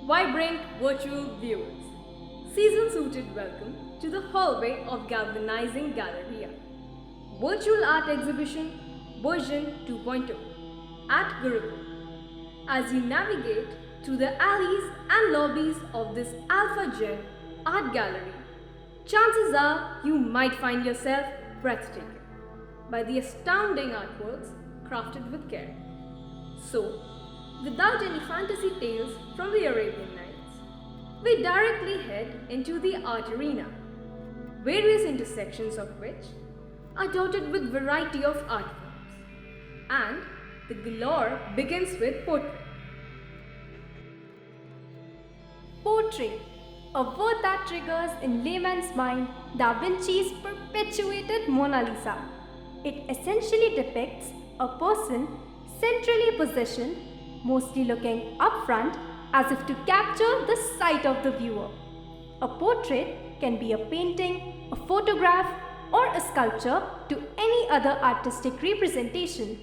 vibrant virtual viewers. Season-suited welcome to the hallway of galvanizing Galleria. Virtual art exhibition version 2.0 at Gurukul. As you navigate through the alleys and lobbies of this Alpha Gen art gallery, chances are you might find yourself breathtaken by the astounding artworks crafted with care. So, without any fantasy tales from the Arabian Nights, we directly head into the art arena, various intersections of which are dotted with variety of art forms. And the galore begins with portrait. Portrait, a word that triggers in layman's mind Da Vinci's perpetuated Mona Lisa. It essentially depicts a person centrally positioned, mostly looking up front as if to capture the sight of the viewer. A portrait can be a painting, a photograph, or a sculpture to any other artistic representation,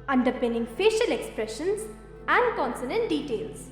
underpinning facial expressions and consonant details.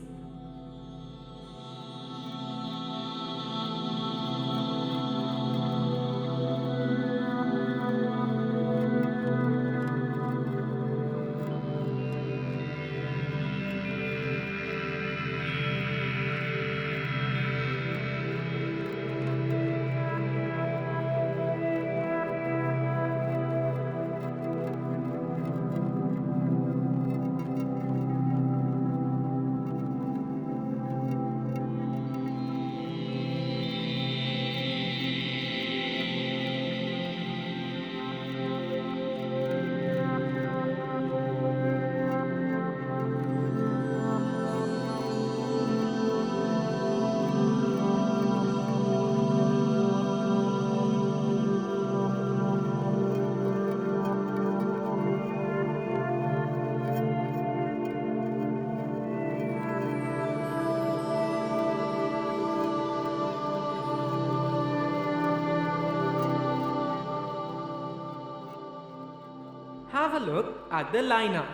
Have a look at the line art,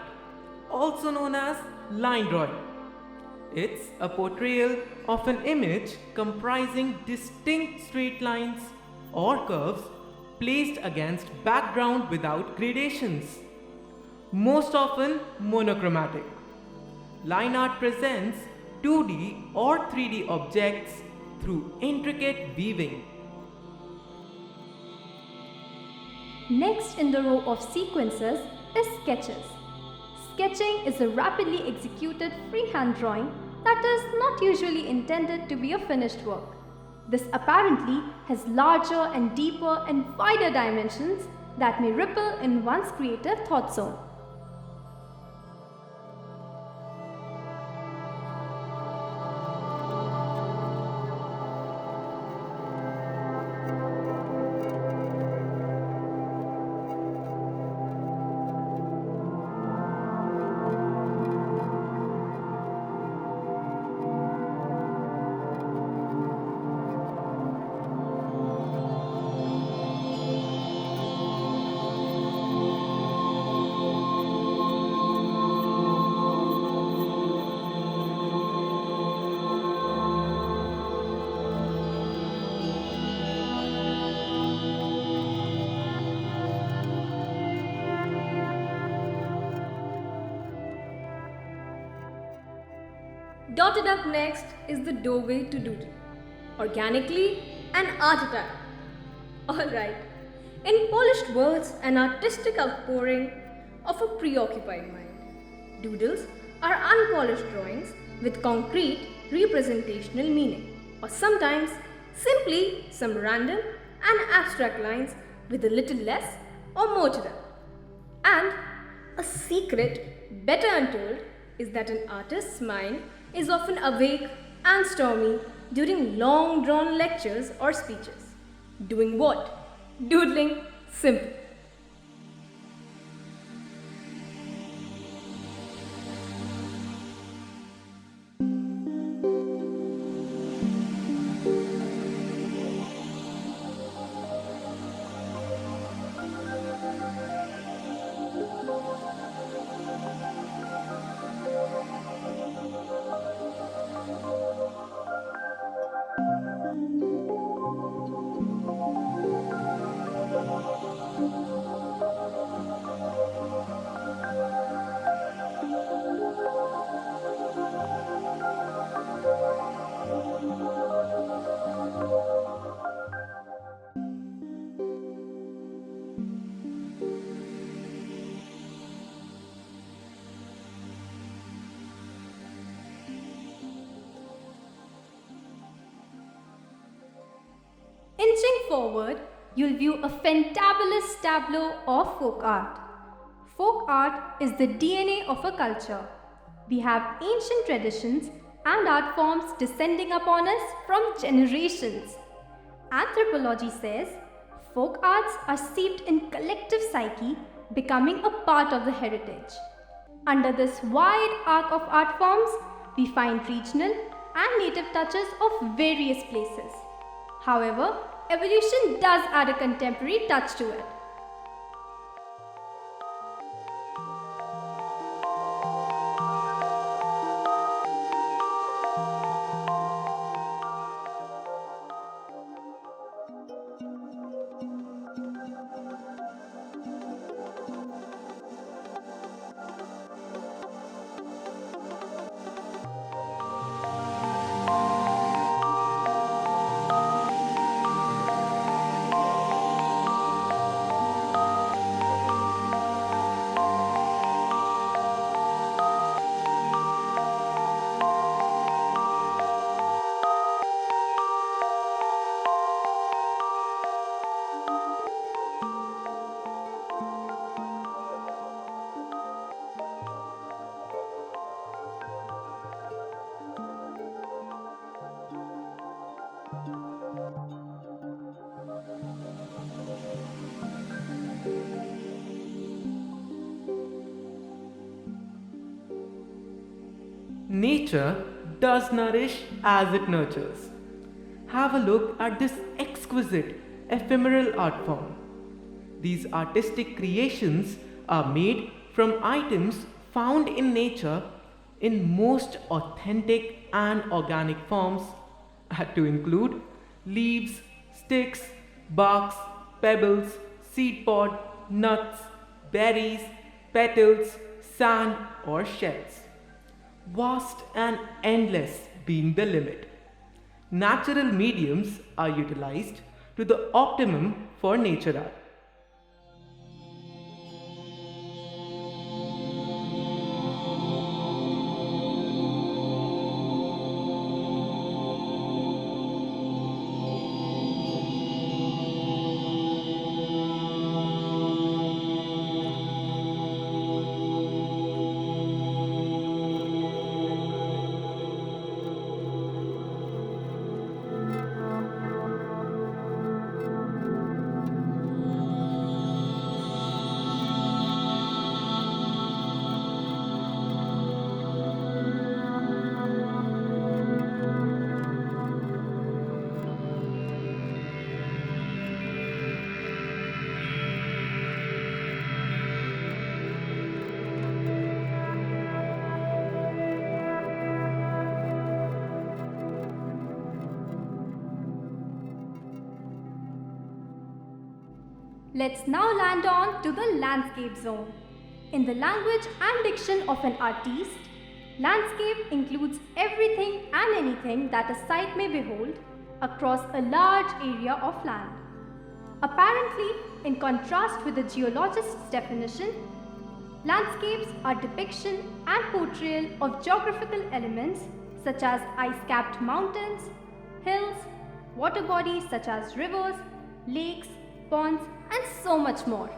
also known as line drawing. It's a portrayal of an image comprising distinct straight lines or curves placed against background without gradations, most often monochromatic. Line art presents 2D or 3D objects through intricate weaving. Next in the row of sequences is sketches. Sketching is a rapidly executed freehand drawing that is not usually intended to be a finished work. This apparently has larger and deeper and wider dimensions that may ripple in one's creative thought zone. Dotted up next is the doorway to doodle. Organically an art attack. Alright, in polished words, an artistic outpouring of a preoccupied mind. Doodles are unpolished drawings with concrete representational meaning, or sometimes simply some random and abstract lines with a little less or more to them. And a secret better untold is that an artist's mind is often awake and stormy during long drawn lectures or speeches. Doing what? Doodling. Simple. forward, you'll view a fantabulous tableau of folk art. Folk art is the DNA of a culture. We have ancient traditions and art forms descending upon us from generations. Anthropology says folk arts are seeped in collective psyche, becoming a part of the heritage. Under this wide arc of art forms, we find regional and native touches of various places. However, evolution does add a contemporary touch to it. Nature does nourish as it nurtures. Have a look at this exquisite, ephemeral art form. These artistic creations are made from items found in nature in most authentic and organic forms, had to include leaves, sticks, barks, pebbles, seed pod, nuts, berries, petals, sand, or shells. Vast and endless being the limit. Natural mediums are utilized to the optimum for nature art. Let's now land on to the landscape zone. In the language and diction of an artiste, landscape includes everything and anything that a sight may behold across a large area of land. Apparently, in contrast with the geologist's definition, landscapes are depiction and portrayal of geographical elements such as ice-capped mountains, hills, water bodies such as rivers, lakes, ponds, and so much more.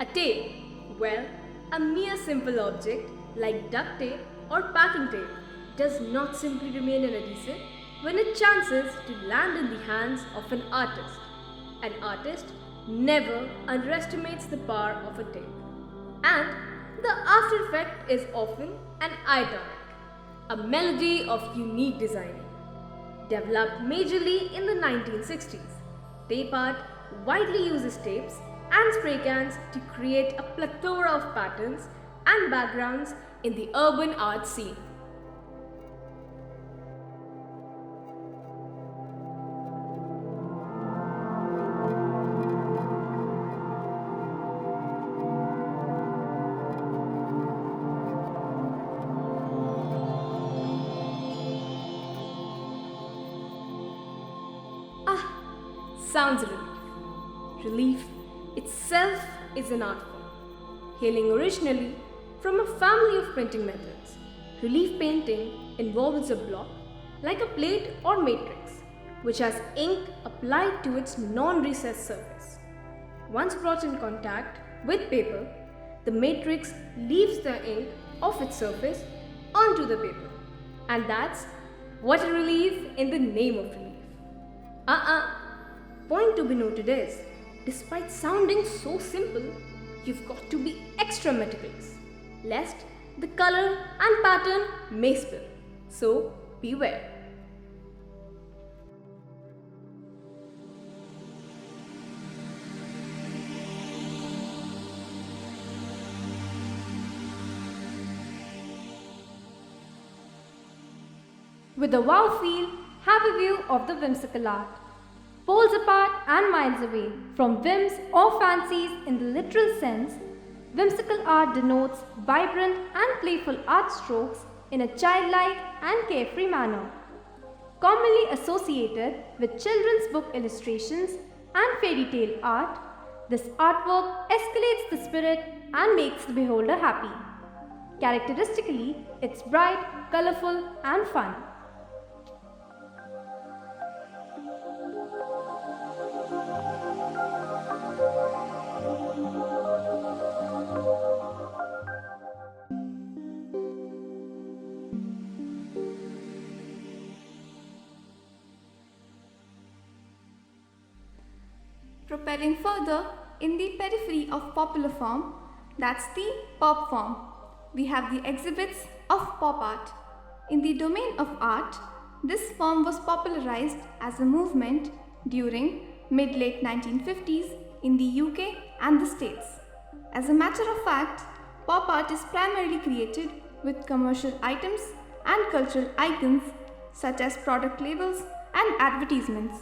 A tape, well, a mere simple object like duct tape or packing tape does not simply remain an adhesive when it chances to land in the hands of an artist. An artist never underestimates the power of a tape. And the after effect is often an eye-tonic, a melody of unique design. Developed majorly in the 1960s, tape art widely uses tapes and spray cans to create a plethora of patterns and backgrounds in the urban art scene. sounds relief. Relief itself is an art form, hailing originally from a family of printing methods. Relief painting involves a block, like a plate or matrix, which has ink applied to its non-recessed surface. Once brought in contact with paper, the matrix leaves the ink off its surface onto the paper. And that's what a relief in the name of relief. Point to be noted is, despite sounding so simple, you've got to be extra meticulous, lest the color and pattern may spill. So beware. With a wow feel, have a view of the whimsical art. Poles apart and miles away from whims or fancies in the literal sense, whimsical art denotes vibrant and playful art strokes in a childlike and carefree manner. Commonly associated with children's book illustrations and fairy tale art, this artwork escalates the spirit and makes the beholder happy. Characteristically, it's bright, colorful, and fun. Propelling further in the periphery of popular form, that's the pop form. We have the exhibits of pop art. In the domain of art, this form was popularized as a movement during mid-late 1950s in the UK and the States. As a matter of fact, pop art is primarily created with commercial items and cultural icons such as product labels and advertisements.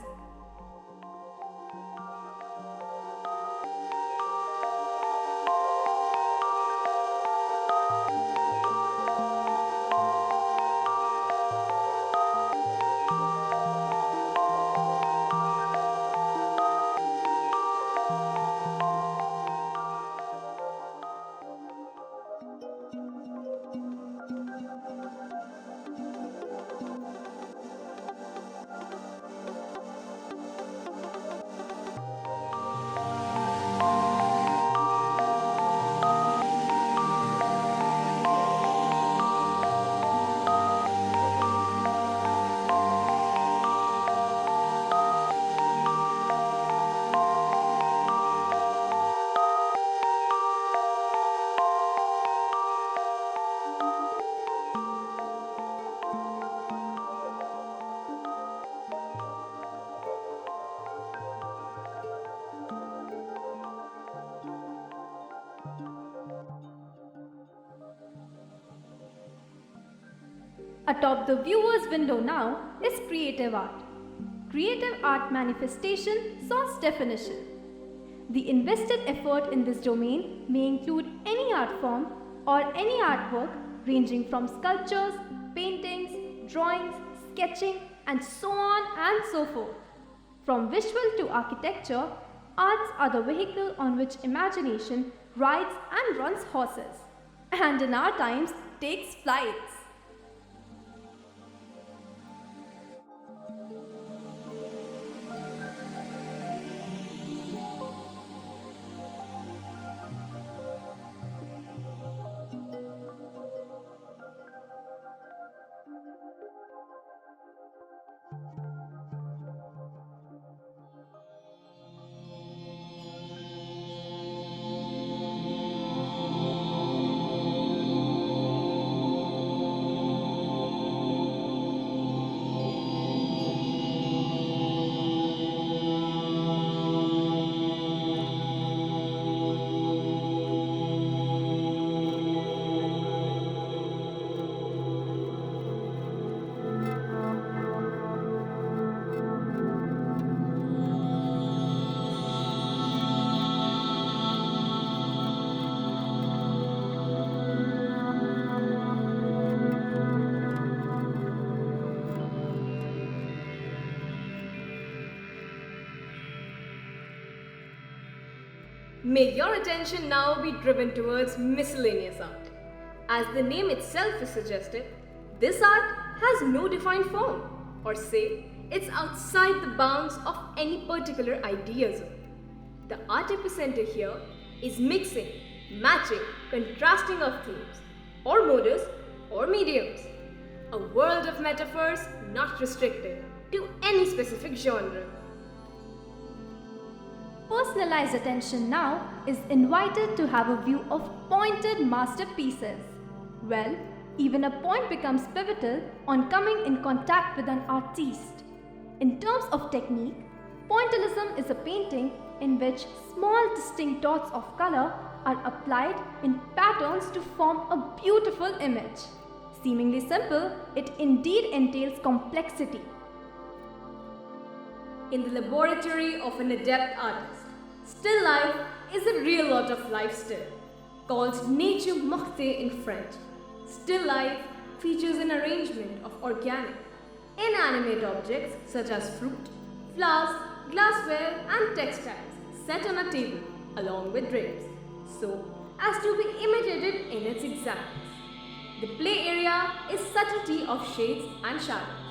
Atop the viewer's window now is creative art. Creative art manifestation source definition. The invested effort in this domain may include any art form or any artwork ranging from sculptures, paintings, drawings, sketching, and so on and so forth. From visual to architecture, arts are the vehicle on which imagination rides and runs horses, and in our times takes flights. May your attention now be driven towards miscellaneous art. As the name itself is suggested, this art has no defined form, or say, it's outside the bounds of any particular idealism. The art epicenter here is mixing, matching, contrasting of themes, or modes, or mediums. A world of metaphors not restricted to any specific genre. Personalized attention now is invited to have a view of pointed masterpieces. Well, even a point becomes pivotal on coming in contact with an artiste. In terms of technique, Pointillism is a painting in which small distinct dots of color are applied in patterns to form a beautiful image. Seemingly simple, it indeed entails complexity. In the laboratory of an adept artist, still life is a real lot of life still, called nature morte in French. Still life features an arrangement of organic, inanimate objects such as fruit, flowers, glassware and textiles set on a table along with drapes, so as to be imitated in its exactness. The play area is subtlety of shades and shadows.